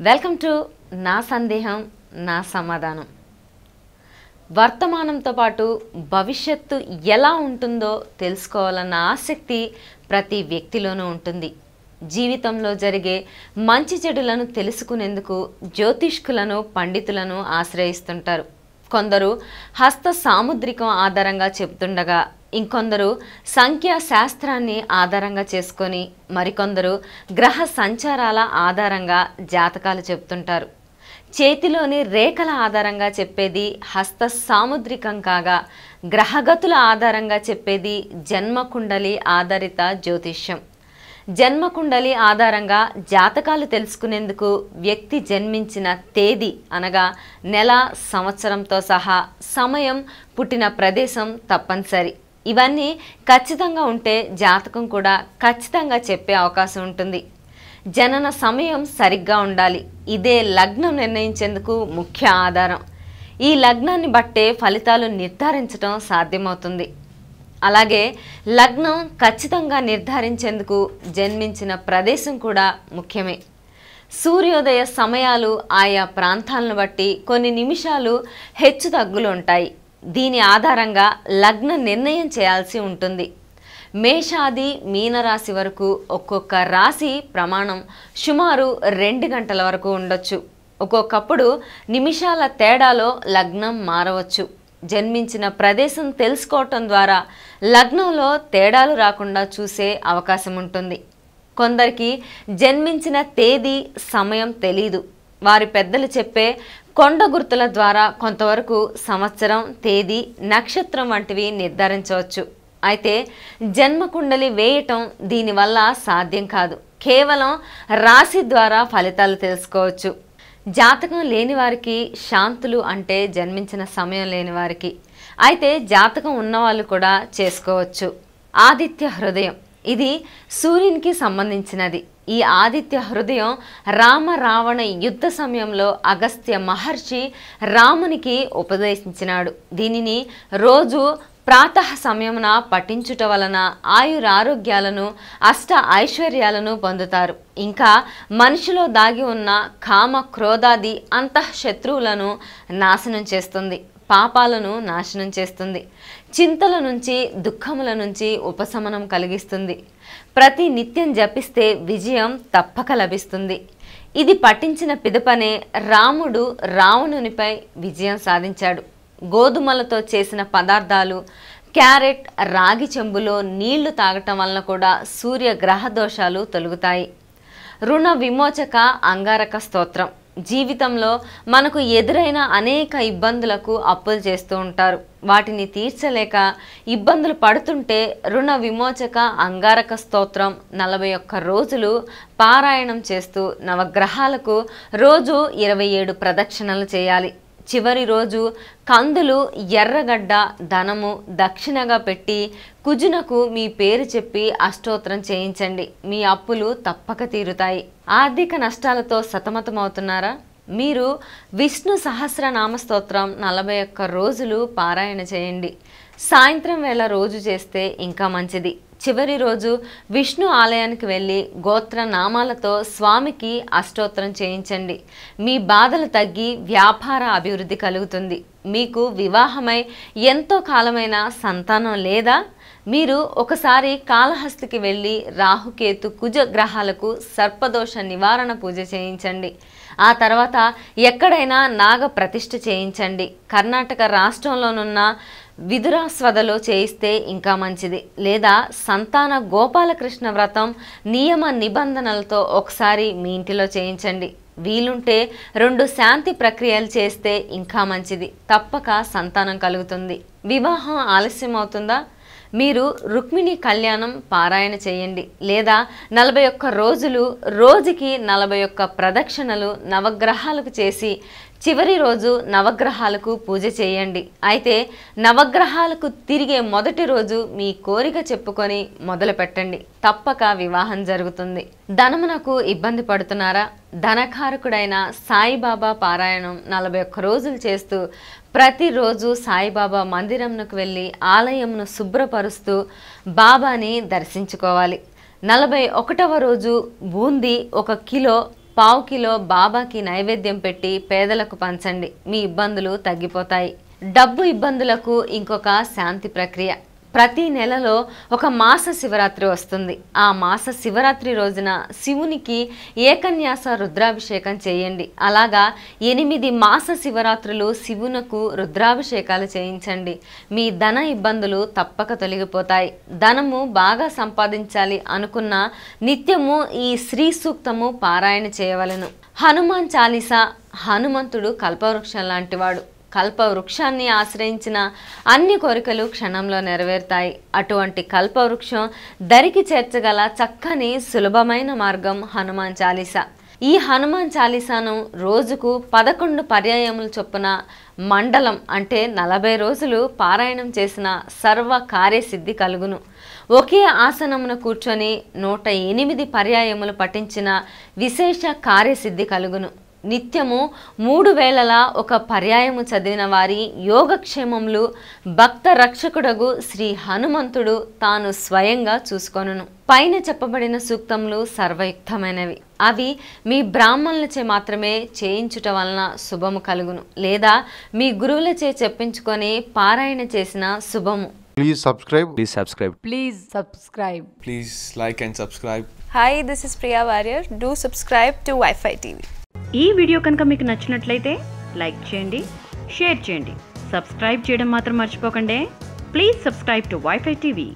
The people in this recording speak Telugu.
వెల్కమ్ టు నా సందేహం నా సమాధానం. వర్తమానంతో పాటు భవిష్యత్తు ఎలా ఉంటుందో తెలుసుకోవాలన్న ఆసక్తి ప్రతి వ్యక్తిలోనూ ఉంటుంది. జీవితంలో జరిగే మంచి చెడులను తెలుసుకునేందుకు జ్యోతిష్కులను, పండితులను ఆశ్రయిస్తుంటారు. కొందరు హస్త సాముద్రికం ఆధారంగా చెబుతుండగా ఇంకొందరు సంఖ్యా శాస్త్రాన్ని ఆధారంగా చేసుకొని మరికొందరు గ్రహ సంచారాల ఆధారంగా జాతకాలు చెబుతుంటారు. చేతిలోని రేఖల ఆధారంగా చెప్పేది హస్త సాముద్రికం కాగా గ్రహగతుల ఆధారంగా చెప్పేది జన్మకుండలి ఆధారిత జ్యోతిష్యం. జన్మకుండలి ఆధారంగా జాతకాలు తెలుసుకునేందుకు వ్యక్తి జన్మించిన తేదీ అనగా నెల, సంవత్సరంతో సహా సమయం, పుట్టిన ప్రదేశం తప్పనిసరి. ఇవన్నీ ఖచ్చితంగా ఉంటే జాతకం కూడా ఖచ్చితంగా చెప్పే అవకాశం ఉంటుంది. జనన సమయం సరిగ్గా ఉండాలి. ఇదే లగ్నం నిర్ణయించేందుకు ముఖ్య ఆధారం. ఈ లగ్నాన్ని బట్టే ఫలితాలు నిర్ధారించడం సాధ్యమవుతుంది. అలాగే లగ్నం ఖచ్చితంగా నిర్ధారించేందుకు జన్మించిన ప్రదేశం కూడా ముఖ్యమే. సూర్యోదయ సమయాలు ఆయా ప్రాంతాలను బట్టి కొన్ని నిమిషాలు హెచ్చు తగ్గులు ఉంటాయి. దీని ఆధారంగా లగ్న నిర్ణయం చేయాల్సి ఉంటుంది. మేషాది మీనరాశి వరకు ఒక్కొక్క రాశి ప్రమాణం సుమారు 2 గంటల వరకు ఉండొచ్చు. ఒక్కొక్కప్పుడు నిమిషాల తేడాలో లగ్నం మారవచ్చు. జన్మించిన ప్రదేశం తెలుసుకోవటం ద్వారా లగ్నంలో తేడాలు రాకుండా చూసే అవకాశం ఉంటుంది. కొందరికి జన్మించిన తేదీ, సమయం తెలీదు. వారి పెద్దలు చెప్పే కొండ గుర్తుల ద్వారా కొంతవరకు సంవత్సరం, తేదీ, నక్షత్రం వంటివి నిర్ధారించవచ్చు. అయితే జన్మకుండలి వేయటం దీనివల్ల సాధ్యం కాదు. కేవలం రాశి ద్వారా ఫలితాలు తెలుసుకోవచ్చు. జాతకం లేని వారికి శాంతులు అంటే జన్మించిన సమయం లేని వారికి. అయితే జాతకం ఉన్నవాళ్ళు కూడా చేసుకోవచ్చు. ఆదిత్య హృదయం ఇది సూర్యునికి సంబంధించినది. ఈ ఆదిత్య హృదయం రామ రావణ యుద్ధ సమయంలో అగస్త్య మహర్షి రామునికి ఉపదేశించినాడు. దీనిని రోజు ప్రాతః సమయమున పఠించుట వలన ఆయురారోగ్యాలను, అష్ట ఐశ్వర్యాలను పొందుతారు. ఇంకా మనిషిలో దాగి ఉన్న కామ, క్రోధాది అంతఃశత్రువులను నాశనం చేస్తుంది. పాపాలను నాశనం చేస్తుంది. చింతల నుంచి, దుఃఖముల నుంచి ఉపశమనం కలిగిస్తుంది. ప్రతి నిత్యం జపిస్తే విజయం తప్పక లభిస్తుంది. ఇది పఠించిన పిదపనే రాముడు రావణునిపై విజయం సాధించాడు. గోధుమలతో చేసిన పదార్థాలు, క్యారెట్, రాగి చెంబులో నీళ్లు తాగటం వలన కూడా సూర్య గ్రహ దోషాలు తొలగుతాయి. రుణ విమోచక అంగారక స్తోత్రం. జీవితంలో మనకు ఎదురైన అనేక ఇబ్బందులకు అప్పులు చేస్తూ ఉంటారు. వాటిని తీర్చలేక ఇబ్బందులు పడుతుంటే రుణ విమోచక అంగారక స్తోత్రం 41 రోజులు పారాయణం చేస్తూ నవగ్రహాలకు రోజు 27 ప్రదక్షిణలు చేయాలి. చివరి రోజు కందులు, ఎర్రగడ్డ, ధనము దక్షిణగా పెట్టి కుజునకు మీ పేరు చెప్పి అష్టోత్తరం చేయించండి. మీ అప్పులు తప్పక తీరుతాయి. ఆర్థిక నష్టాలతో సతమతమవుతున్నారా? మీరు విష్ణు సహస్రనామ స్తోత్రం 41 రోజులు పారాయణ చేయండి. సాయంత్రం వేళ రోజు చేస్తే ఇంకా మంచిది. చివరి రోజు విష్ణు ఆలయానికి వెళ్ళి గోత్ర నామాలతో స్వామికి అష్టోత్తరం చేయించండి. మీ బాధలు తగ్గి వ్యాపార అభివృద్ధి కలుగుతుంది. మీకు వివాహమై ఎంతో కాలమైన సంతానం లేదా? మీరు ఒకసారి కాళహస్తికి వెళ్ళి రాహుకేతు, కుజ గ్రహాలకు సర్పదోష నివారణ పూజ చేయించండి. ఆ తర్వాత ఎక్కడైనా నాగ ప్రతిష్ఠ చేయించండి. కర్ణాటక రాష్ట్రంలోనున్న విదురాస్వదలో చేయిస్తే ఇంకా మంచిది. లేదా సంతాన గోపాలకృష్ణ వ్రతం నియమ నిబంధనలతో ఒకసారి మీ ఇంటిలో చేయించండి. వీలుంటే 2 శాంతి ప్రక్రియలు చేస్తే ఇంకా మంచిది. తప్పక సంతానం కలుగుతుంది. వివాహం ఆలస్యం అవుతుందా? మీరు రుక్మిణి కళ్యాణం పారాయణ చేయండి. లేదా 41 రోజులు రోజుకి 41 ప్రదక్షిణలు నవగ్రహాలకు చేసి చివరి రోజు నవగ్రహాలకు పూజ చేయండి. అయితే నవగ్రహాలకు తిరిగే మొదటి రోజు మీ కోరిక చెప్పుకొని మొదలు పెట్టండి. తప్పక వివాహం జరుగుతుంది. ధనమునకు ఇబ్బంది పడుతున్నారా? ధనకారకుడైన సాయిబాబా పారాయణం 41 రోజులు చేస్తూ ప్రతిరోజు సాయిబాబా మందిరంకు వెళ్ళి ఆలయంను శుభ్రపరుస్తూ బాబాని దర్శించుకోవాలి. 41వ రోజు బూందీ 1 కిలో పావు కిలో బాబాకి నైవేద్యం పెట్టి పేదలకు పంచండి. మీ ఇబ్బందులు తగ్గిపోతాయి. డబ్బు ఇబ్బందులకు ఇంకొక శాంతి ప్రక్రియ. ప్రతి నెలలో ఒక మాస శివరాత్రి వస్తుంది. ఆ మాస శివరాత్రి రోజున శివునికి ఏకన్యాస రుద్రాభిషేకం చేయండి. అలాగా 8 మాస శివరాత్రులు శివునకు రుద్రాభిషేకాలు చేయించండి. మీ ధన ఇబ్బందులు తప్పక తొలగిపోతాయి. ధనము బాగా సంపాదించాలి అనుకున్న నిత్యము ఈ శ్రీ సూక్తము పారాయణ చేయవలెను. హనుమాన్ చాలీసా. హనుమంతుడు కల్పవృక్షం లాంటివాడు. కల్పవృక్షాన్ని ఆశ్రయించిన అన్ని కోరికలు క్షణంలో నెరవేరుతాయి. అటువంటి కల్పవృక్షం దరికి చేర్చగల చక్కని సులభమైన మార్గం హనుమాన్ చాలీసా. ఈ హనుమాన్ చాలీసాను రోజుకు 11 పర్యాయములు చొప్పున మండలం అంటే 40 రోజులు పారాయణం చేసిన సర్వ కార్యసిద్ధి కలుగును. ఒకే ఆసనమున కూర్చొని 108 పర్యాయములు పఠించిన విశేష కార్యసిద్ధి కలుగును. నిత్యము 3 వేళలా ఒక పర్యాయము చదివిన వారి యోగక్షేమములు భక్త రక్షకుడగు శ్రీ హనుమంతుడు తాను స్వయంగా చూసుకొనును. పైన చెప్పబడిన సూక్తములు సర్వయుక్తమైనవి. అవి మీ బ్రాహ్మణులచే మాత్రమే చేయించుట వలన శుభము కలుగును, లేదా మీ గురువులచే చెప్పించుకొని పారాయణ చేసిన శుభము. Please subscribe. Please subscribe. Please subscribe. Please like and subscribe. Hi, this is Priya Warrior. Do subscribe to Wi-Fi TV. ఈ వీడియో కనుక మీకు నచ్చినట్లయితే లైక్ చేయండి, షేర్ చేయండి, సబ్స్క్రైబ్ చేయడం మాత్రం మర్చిపోకండి. Please subscribe to wifi TV.